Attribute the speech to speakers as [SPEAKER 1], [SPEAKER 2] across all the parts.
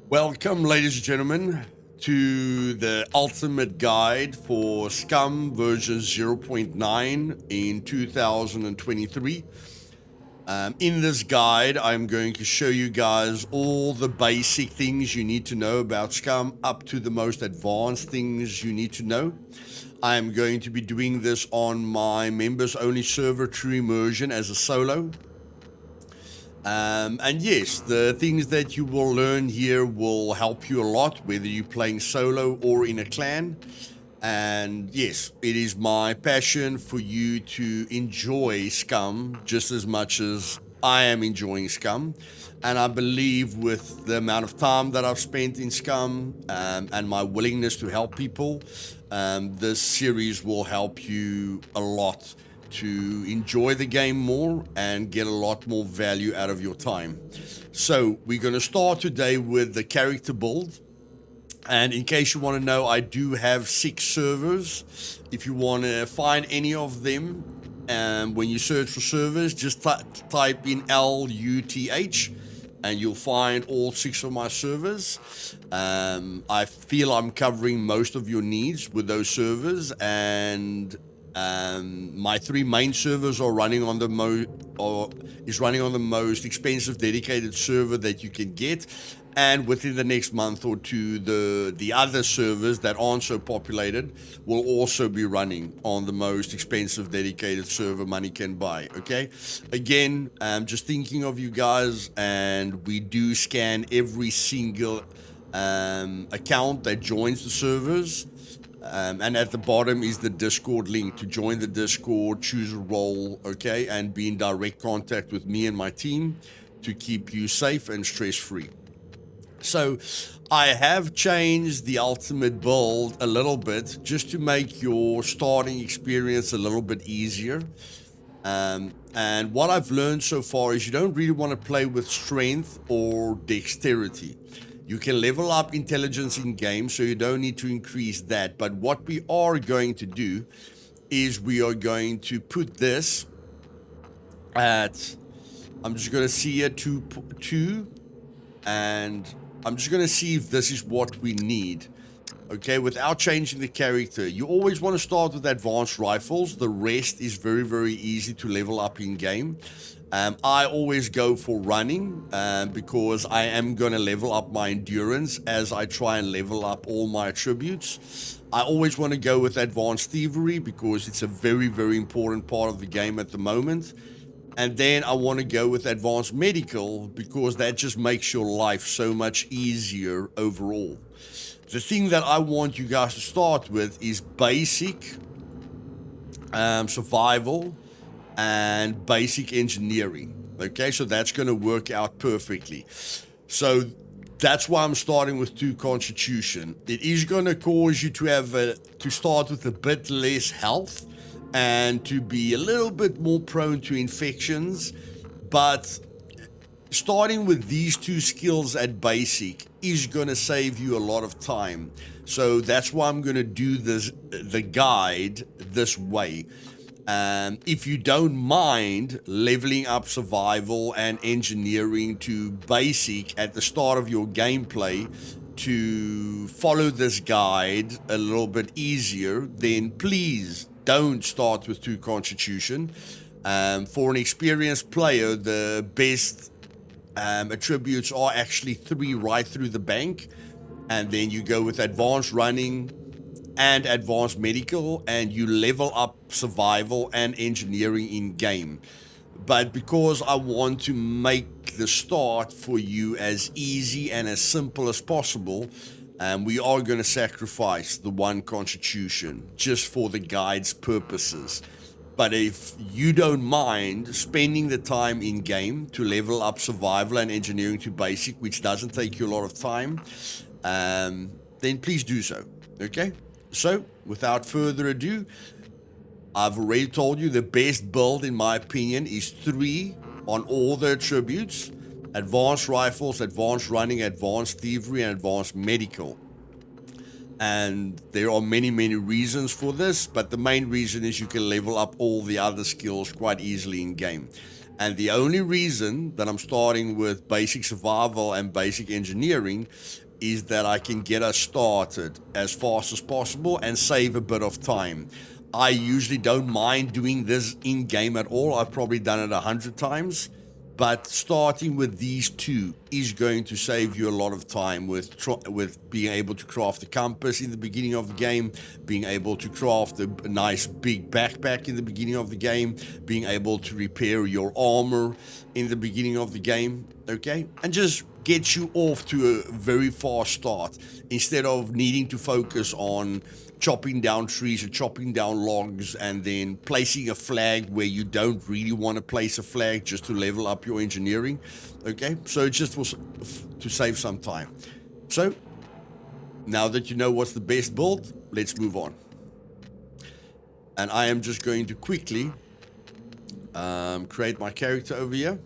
[SPEAKER 1] Welcome, ladies and gentlemen, to the ultimate guide for Scum version 0.9 in 2023. In this guide, I'm going to show you guys all the basic things you need to know about Scum up to the most advanced things you need to know. I'm going to be doing this on my members-only server True Immersion as a solo. And yes, the things that you will learn here will help you a lot, whether you're playing solo or in a clan. And yes, it is my passion for you to enjoy Scum just as much as I am enjoying Scum. And I believe with the amount of time that I've spent in Scum and my willingness to help people, this series will help you a lot to enjoy the game more and get a lot more value out of your time. So we're going to start today with the character build. And in case you want to know, I do have 6 servers. If you want to find any of them, when you search for servers, just type in LUTH and you'll find all 6 of my servers. I feel I'm covering most of your needs with those servers, and my 3 main servers are running on the most expensive dedicated server that you can get, and within the next month or two, the other servers that aren't so populated will also be running on the most expensive dedicated server money can buy. Okay, again, I'm just thinking of you guys, and we do scan every single account that joins the servers. And at the bottom is the Discord link to join the Discord, choose a role, okay, and be in direct contact with me and my team to keep you safe and stress-free. So I have changed the ultimate build a little bit just to make your starting experience a little bit easier. And what I've learned so far is you don't really want to play with strength or dexterity. You can level up intelligence in game, so you don't need to increase that. But what we are going to do is we are going to put this at, I'm just going to see it 2, and I'm just going to see if this is what we need. Okay, without changing the character. You always want to start with advanced rifles. The rest is very, very easy to level up in game. I always go for running because I am going to level up my endurance as I try and level up all my attributes. I always want to go with advanced thievery because it's a very, very important part of the game at the moment. And then I want to go with advanced medical because that just makes your life so much easier overall. The thing that I want you guys to start with is basic survival and basic engineering. Okay, so that's going to work out perfectly. So that's why I'm starting with 2 constitution. It is going to cause you to have to start with a bit less health and to be a little bit more prone to infections, but starting with these 2 skills at basic is going to save you a lot of time. So that's why I'm going to do the guide this way. If you don't mind leveling up survival and engineering to basic at the start of your gameplay to follow this guide a little bit easier, then please don't start with 2 constitution. For an experienced player, the best attributes are actually 3 right through the bank, and then you go with advanced running and advanced medical, and you level up survival and engineering in game. But because I want to make the start for you as easy and as simple as possible, we are going to sacrifice the 1 constitution just for the guide's purposes. But if you don't mind spending the time in game to level up survival and engineering to basic, which doesn't take you a lot of time, then please do so. Okay? So, without further ado, I've already told you the best build, in my opinion, is 3 on all the attributes: advanced rifles, advanced running, advanced thievery, and advanced medical. And there are many, many reasons for this, but the main reason is you can level up all the other skills quite easily in game. And the only reason that I'm starting with basic survival and basic engineering is that I can get us started as fast as possible and save a bit of time. I usually don't mind doing this in game at all. I've probably done it 100 times. But starting with these two is going to save you a lot of time with being able to craft a compass in the beginning of the game, being able to craft a nice big backpack in the beginning of the game, being able to repair your armor in the beginning of the game, okay? And just get you off to a very fast start instead of needing to focus on chopping down trees or chopping down logs and then placing a flag where you don't really want to place a flag just to level up your engineering. Okay, so it just was to save some time. So now that you know what's the best build, let's move on. And I am just going to quickly create my character over here.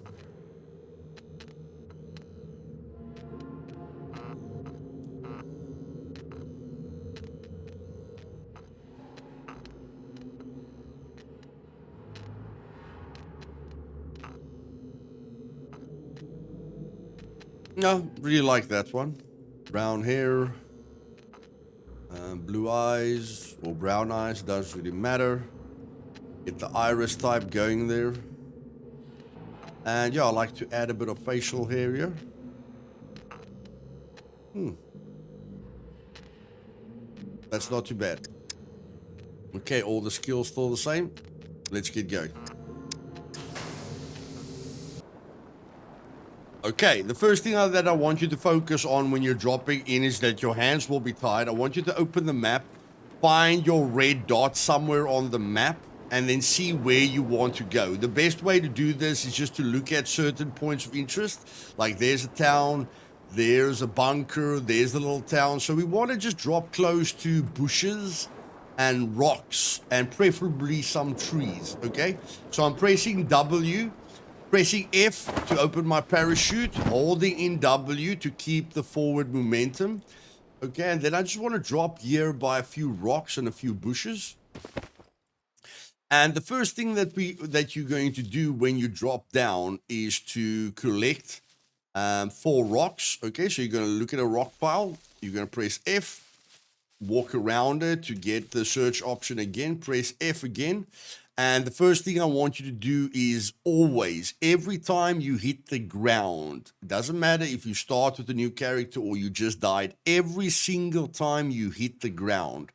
[SPEAKER 1] No, really like that one. Brown hair, blue eyes, or brown eyes, doesn't really matter. Get the iris type going there. And yeah, I like to add a bit of facial hair here. That's not too bad. Okay, all the skills still the same. Let's get going. Okay, the first thing that I want you to focus on when you're dropping in is that your hands will be tied. I want you to open the map, find your red dot somewhere on the map, and then see where you want to go. The best way to do this is just to look at certain points of interest. Like there's a town, there's a bunker, there's a little town. So we want to just drop close to bushes and rocks and preferably some trees, okay? So I'm pressing W. Pressing F to open my parachute, holding in W to keep the forward momentum. Okay, and then I just want to drop here by a few rocks and a few bushes. And the first thing that you're going to do when you drop down is to collect 4 rocks. Okay, so you're going to look at a rock pile. You're going to press F, walk around it to get the search option again. Press F again. And the first thing I want you to do is always, every time you hit the ground, doesn't matter if you start with a new character or you just died, every single time you hit the ground,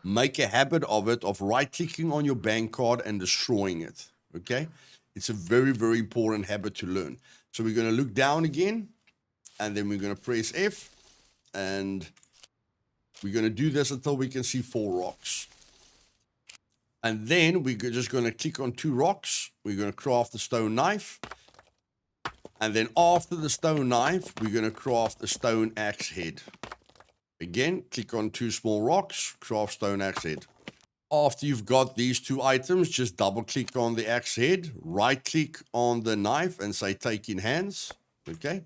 [SPEAKER 1] make a habit of it, of right-clicking on your bank card and destroying it, okay? It's a very, very important habit to learn. So we're going to look down again, and then we're going to press F, and we're going to do this until we can see 4 rocks. And then we're just going to click on 2 rocks. We're going to craft the stone knife. And then after the stone knife, we're going to craft a stone axe head. Again, click on 2 small rocks, craft stone axe head. After you've got these 2 items, just double click on the axe head, right click on the knife and say take in hands. Okay.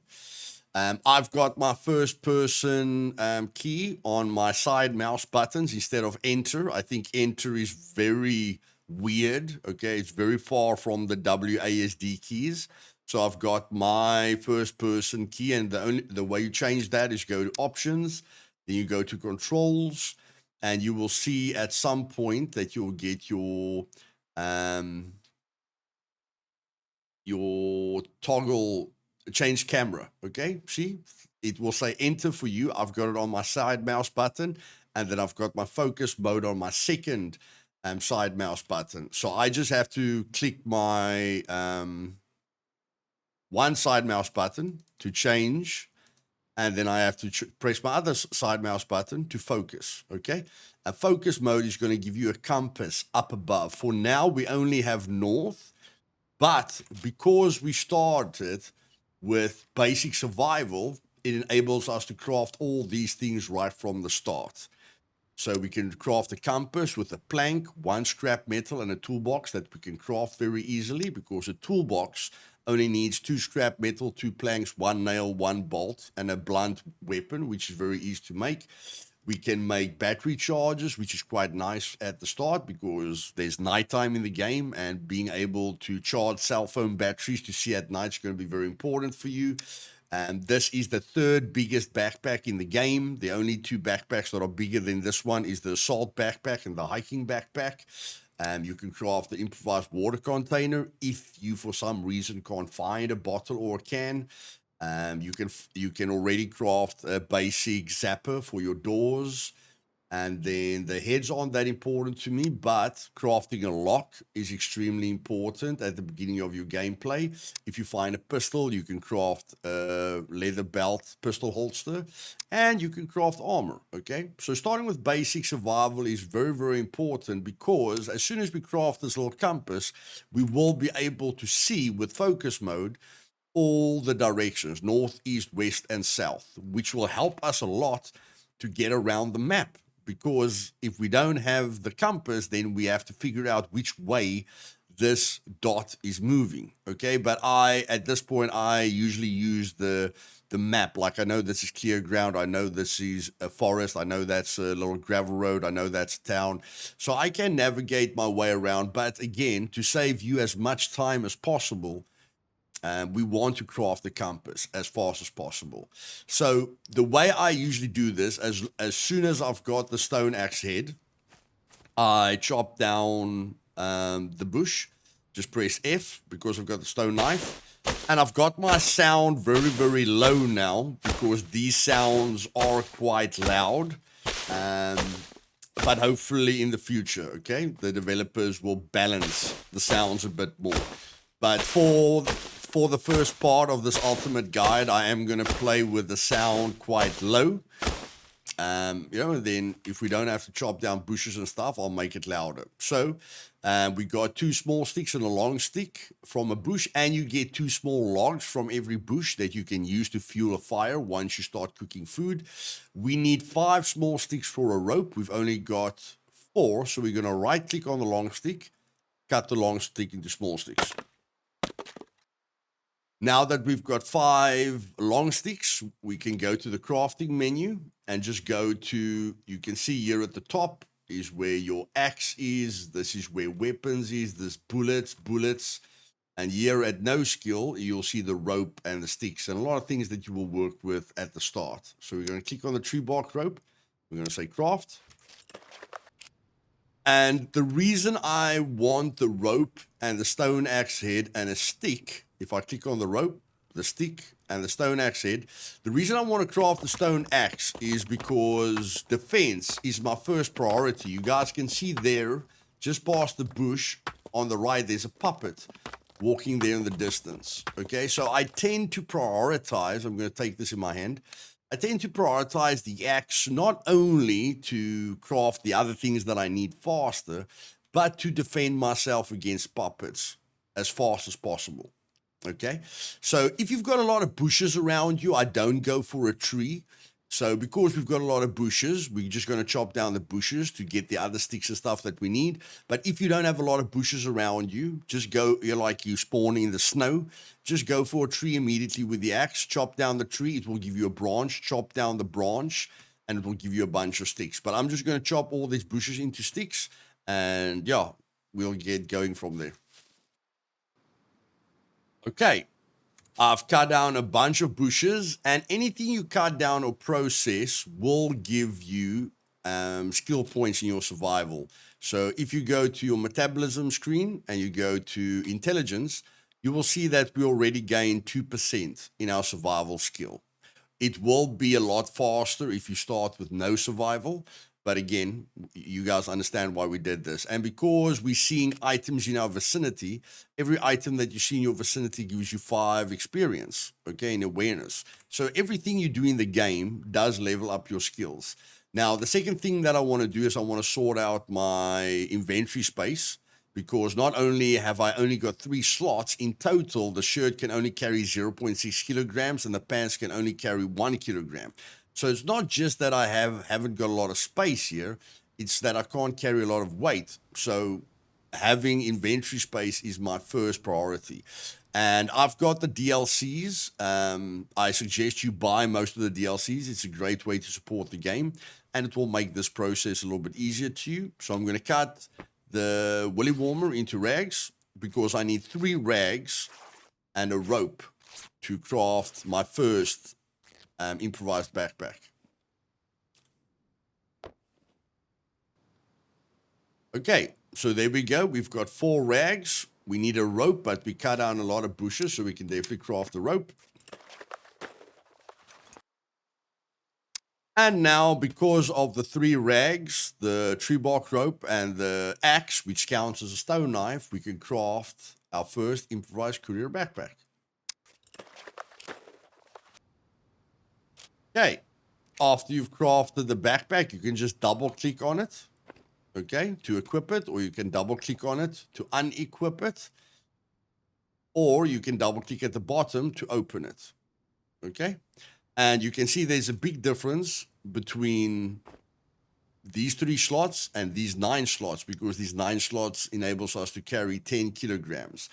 [SPEAKER 1] I've got my first person key on my side mouse buttons instead of enter. I think enter is very weird. Okay, it's very far from the WASD keys. So I've got my first person key, and the way you change that is go to options, then you go to controls, and you will see at some point that you'll get your toggle change camera. Okay, see, it will say enter for you. I've got it on my side mouse button, and then I've got my focus mode on my second side mouse button. So I just have to click my one side mouse button to change, and then I have to press my other side mouse button to focus. Okay, a focus mode is going to give you a compass up above. For now, we only have north, but because we started with basic survival, it enables us to craft all these things right from the start. So we can craft a compass with a plank, 1 scrap metal, and a toolbox that we can craft very easily, because a toolbox only needs 2 scrap metal, 2 planks, 1 nail, 1 bolt, and a blunt weapon, which is very easy to make. We can make battery charges, which is quite nice at the start because there's nighttime in the game, and being able to charge cell phone batteries to see at night is going to be very important for you. And this is the third biggest backpack in the game. The only two backpacks that are bigger than this one is the assault backpack and the hiking backpack. You can craft the improvised water container if you, for some reason, can't find a bottle or a can. You can already craft a basic zapper for your doors. And then the heads aren't that important to me, but crafting a lock is extremely important at the beginning of your gameplay. If you find a pistol, you can craft a leather belt pistol holster, and you can craft armor, okay? So starting with basic survival is very, very important, because as soon as we craft this little compass, we will be able to see with focus mode all the directions, north, east, west, and south, which will help us a lot to get around the map. Because if we don't have the compass, then we have to figure out which way this dot is moving. Okay, but at this point, I usually use the map. Like, I know this is clear ground. I know this is a forest. I know that's a little gravel road. I know that's a town. So I can navigate my way around. But again, to save you as much time as possible, we want to craft the compass as fast as possible. So the way I usually do this, as soon as I've got the stone axe head, I chop down the bush. Just press F because I've got the stone knife. And I've got my sound very, very low now because these sounds are quite loud. But hopefully in the future, okay, the developers will balance the sounds a bit more. But for the first part of this ultimate guide, I am going to play with the sound quite low. Then if we don't have to chop down bushes and stuff, I'll make it louder. So we got 2 small sticks and a long stick from a bush, and you get 2 small logs from every bush that you can use to fuel a fire once you start cooking food. We need 5 small sticks for a rope. We've only got 4, so we're going to right click on the long stick, cut the long stick into small sticks. Now that we've got 5 long sticks, we can go to the crafting menu and just go to, you can see here at the top is where your axe is. This is where weapons is. This bullets. And here at no skill, you'll see the rope and the sticks and a lot of things that you will work with at the start. So we're going to click on the tree bark rope. We're going to say craft. And the reason I want the rope and the stone axe head and a stick, if I click on the rope, the stick, and the stone axe head, the reason I want to craft the stone axe is because defense is my first priority. You guys can see there, just past the bush on the right, there's a puppet walking there in the distance. Okay, so I tend to prioritize, I'm going to take this in my hand, I tend to prioritize the axe not only to craft the other things that I need faster, but to defend myself against puppets as fast as possible. Okay, so if you've got a lot of bushes around you, I don't go for a tree. So because we've got a lot of bushes, we're just going to chop down the bushes to get the other sticks and stuff that we need. But if you don't have a lot of bushes around you, just go, you're like you spawning in the snow, just go for a tree immediately with the axe, chop down the tree, it will give you a branch, chop down the branch, and it will give you a bunch of sticks. But I'm just going to chop all these bushes into sticks, and yeah, we'll get going from there. Okay. I've cut down a bunch of bushes, and anything you cut down or process will give you skill points in your survival. So if you go to your metabolism screen and you go to intelligence, you will see that we already gained 2% in our survival skill. It will be a lot faster if you start with no survival. But again, you guys understand why we did this. And because we're seeing items in our vicinity, every item that you see in your vicinity gives you 5 experience, okay, in awareness. So everything you do in the game does level up your skills. Now, the second thing that I want to do is I want to sort out my inventory space, because not only have I only got 3 slots, in total, the shirt can only carry 0.6 kilograms and the pants can only carry 1 kilogram. So it's not just that I haven't got a lot of space here, it's that I can't carry a lot of weight. So having inventory space is my first priority. And I've got the DLCs. I suggest you buy most of the DLCs. It's a great way to support the game, and it will make this process a little bit easier to you. So I'm going to cut the willy warmer into rags because I need 3 rags and a rope to craft my first improvised backpack. Okay, so there we go. We've got 4 rags. We need a rope, but we cut down a lot of bushes, so we can definitely craft a rope. And now, because of the 3 rags, the tree bark rope, and the axe, which counts as a stone knife, we can craft our first improvised courier backpack. Okay, after you've crafted the backpack, you can just double click on it, okay, to equip it, or you can double click on it to unequip it, or you can double click at the bottom to open it, okay? And you can see there's a big difference between these 3 slots and these 9 slots, because these 9 slots enables us to carry 10 kilograms.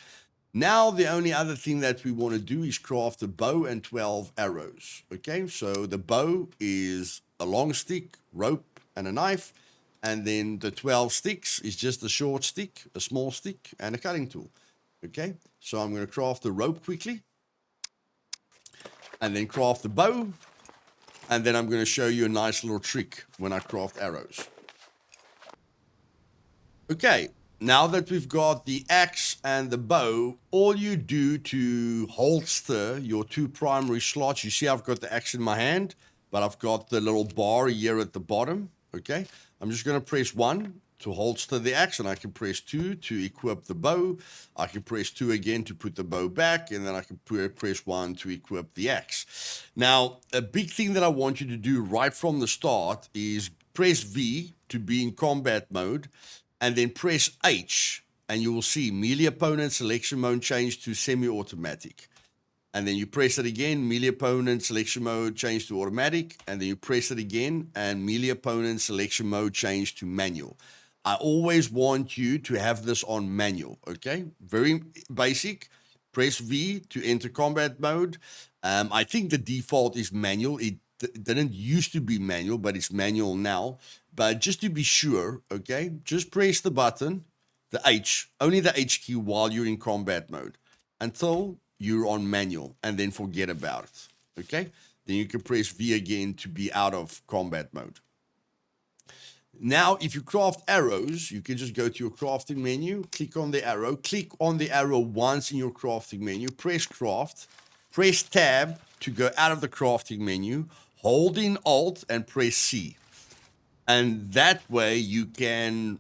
[SPEAKER 1] Now, the only other thing that we want to do is craft a bow and 12 arrows, okay? So the bow is a long stick, rope, and a knife, and then the 12 sticks is just a short stick, a small stick, and a cutting tool, okay? So I'm going to craft the rope quickly, and then craft the bow, and then I'm going to show you a nice little trick when I craft arrows. Okay, now that we've got the axe and the bow, all you do to holster your 2 primary slots, you see I've got the axe in my hand, but I've got the little bar here at the bottom, okay? I'm just going to press 1 to holster the axe, and I can press 2 to equip the bow. I can press 2 again to put the bow back, and then I can press 1 to equip the axe. Now, a big thing that I want you to do right from the start is press V to be in combat mode, and then press H, and you will see melee opponent selection mode change to semi-automatic. And then you press it again, melee opponent selection mode change to automatic, and then you press it again, and melee opponent selection mode change to manual. I always want you to have this on manual, okay? Very basic. Press V to enter combat mode. I think the default is manual. It didn't used to be manual, but it's manual now. But just to be sure, okay, just press the button, the H, only the H key while you're in combat mode until you're on manual, and then forget about it, okay? Then you can press V again to be out of combat mode. Now, if you craft arrows, you can just go to your crafting menu, click on the arrow once in your crafting menu, press craft, press tab to go out of the crafting menu, hold in Alt and press C. And that way you can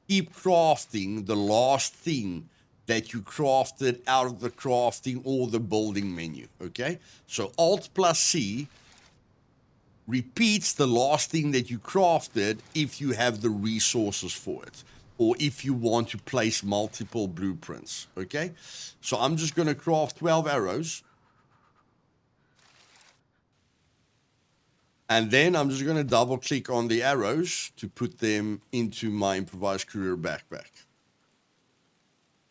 [SPEAKER 1] keep crafting the last thing that you crafted out of the crafting or the building menu, okay? So Alt plus C repeats the last thing that you crafted if you have the resources for it, or if you want to place multiple blueprints, okay? So I'm just going to craft 12 arrows. And then I'm just going to double click on the arrows to put them into my improvised courier backpack.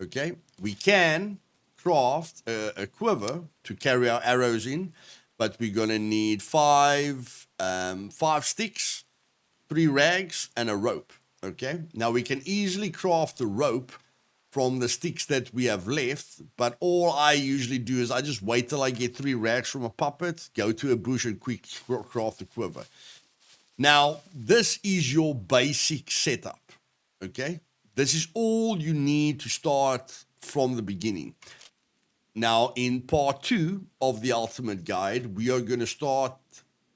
[SPEAKER 1] Okay, we can craft a quiver to carry our arrows in, but we're going to need 5 sticks, 3 rags, and a rope. Okay, now we can easily craft the rope from the sticks that we have left, but all I usually do is I just wait till I get 3 rags from a puppet, go to a bush and quick craft a quiver. Now, this is your basic setup, okay? This is all you need to start from the beginning. Now, in part 2 of the Ultimate Guide, we are going to start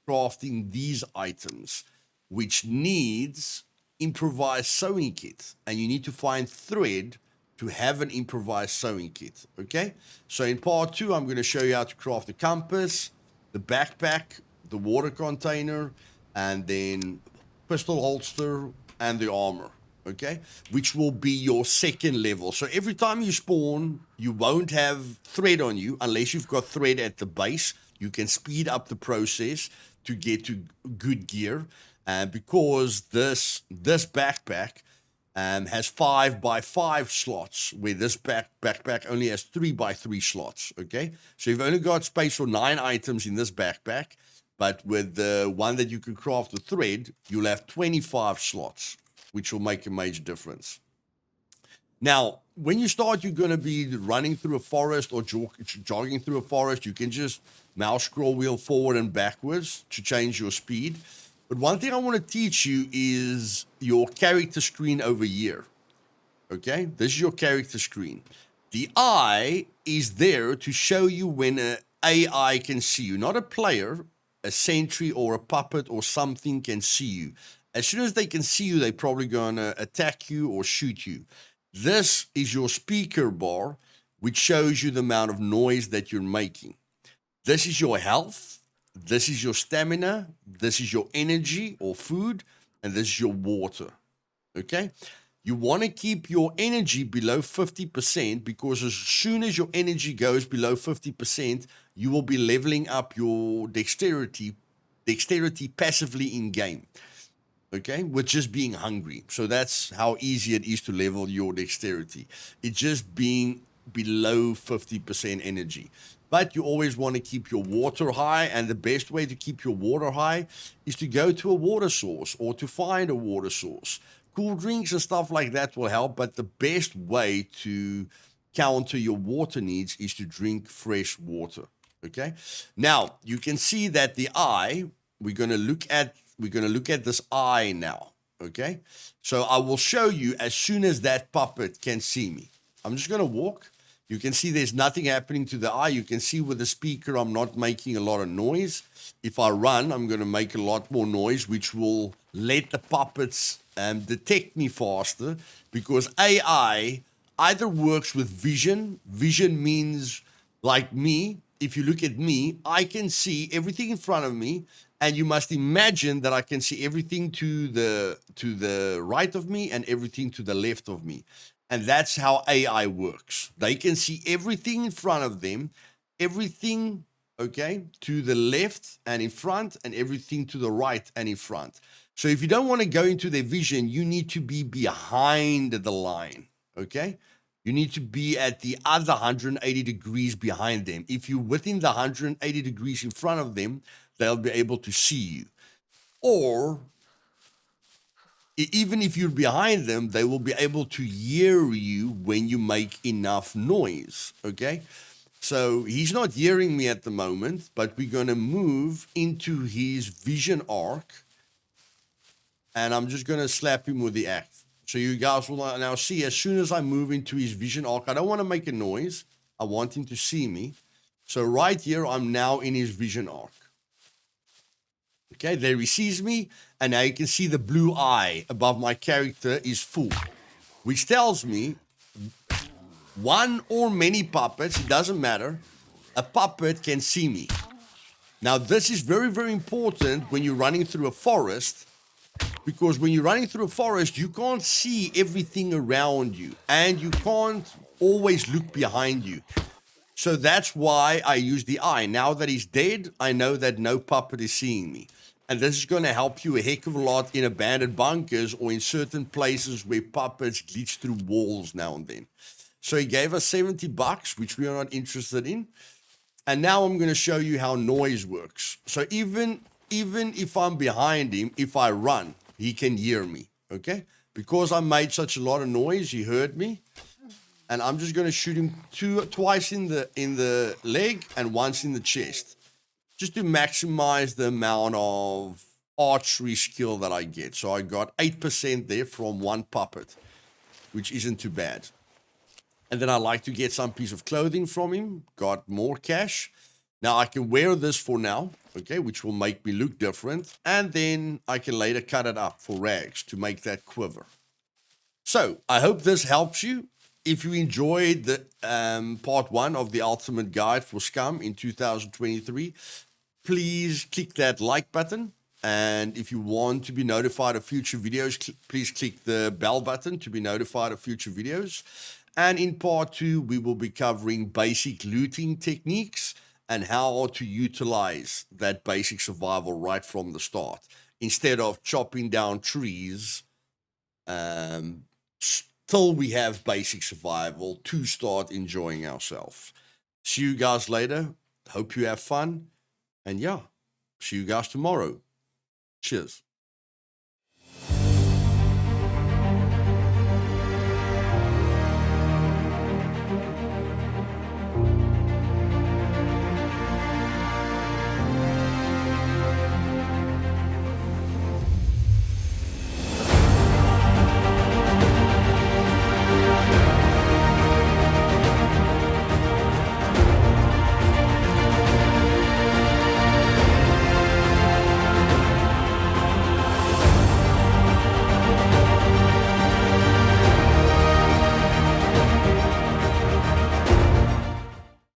[SPEAKER 1] crafting these items, which needs improvised sewing kit, and you need to find thread to have an improvised sewing kit, okay? So in part 2, I'm going to show you how to craft the compass, the backpack, the water container, and then pistol holster and the armor, okay? Which will be your second level. So every time you spawn, you won't have thread on you unless you've got thread at the base. You can speed up the process to get to good gear, because this backpack has 5x5 slots, where this backpack only has 3x3 slots, okay? So you've only got space for 9 items in this backpack, but with the one that you can craft with thread, you'll have 25 slots, which will make a major difference. Now, when you start, you're going to be running through a forest or jogging through a forest. You can just mouse scroll wheel forward and backwards to change your speed. But one thing I want to teach you is your character screen over here. Okay, this is your character screen. The eye is there to show you when an AI can see you, not a player. A sentry or a puppet or something can see you. As soon as they can see you, they're probably going to attack you or shoot you. This is your speaker bar, which shows you the amount of noise that you're making. This is your health. This is your stamina. This is your energy or food. And this is your water. Okay? You want to keep your energy below 50%, because as soon as your energy goes below 50%, you will be leveling up your dexterity passively in game. Okay, with just being hungry. So that's how easy it is to level your dexterity. It's just being below 50% energy. But you always want to keep your water high, and the best way to keep your water high is to go to a water source or to find a water source. Cool drinks and stuff like that will help, but the best way to counter your water needs is to drink fresh water. Okay, now you can see that the eye, we're going to look at this eye now, okay? So I will show you as soon as that puppet can see me. I'm just going to walk. You can see there's nothing happening to the eye. You can see with the speaker, I'm not making a lot of noise. If I run, I'm going to make a lot more noise, which will let the puppets detect me faster, because AI either works with vision. Vision means, like me, if you look at me, I can see everything in front of me, and you must imagine that I can see everything to the right of me and everything to the left of me. And that's how AI works. They can see everything in front of them, everything, okay, to the left and in front, and everything to the right and in front. So if you don't want to go into their vision, you need to be behind the line, okay? You need to be at the other 180 degrees behind them. If you're within the 180 degrees in front of them, they'll be able to see you. Or even if you're behind them, they will be able to hear you when you make enough noise, okay? So he's not hearing me at the moment, but we're going to move into his vision arc, and I'm just going to slap him with the axe. So you guys will now see, as soon as I move into his vision arc, I don't want to make a noise. I want him to see me. So right here, I'm now in his vision arc. Okay, there he sees me, and now you can see the blue eye above my character is full, which tells me one or many puppets, it doesn't matter, a puppet can see me. Now, this is very, very important when you're running through a forest, because when you're running through a forest, you can't see everything around you, and you can't always look behind you. So that's why I use the eye. Now that he's dead, I know that no puppet is seeing me. And this is going to help you a heck of a lot in abandoned bunkers or in certain places where puppets glitch through walls now and then. So he gave us $70, which we are not interested in. And now I'm going to show you how noise works. So even if I'm behind him, if I run, he can hear me, okay? Because I made such a lot of noise, he heard me. And I'm just going to shoot him twice in the leg and once in the chest, just to maximize the amount of archery skill that I get. So I got 8% there from one puppet, which isn't too bad. And then I like to get some piece of clothing from him, got more cash. Now I can wear this for now, okay, which will make me look different. And then I can later cut it up for rags to make that quiver. So I hope this helps you. If you enjoyed the part 1 of the Ultimate Guide for Scum in 2023, please click that like button. And if you want to be notified of future videos, please click the bell button to be notified of future videos. And in part 2, we will be covering basic looting techniques and how to utilize that basic survival right from the start, instead of chopping down trees till we have basic survival to start enjoying ourselves. See you guys later. Hope you have fun. And yeah, see you guys tomorrow. Cheers.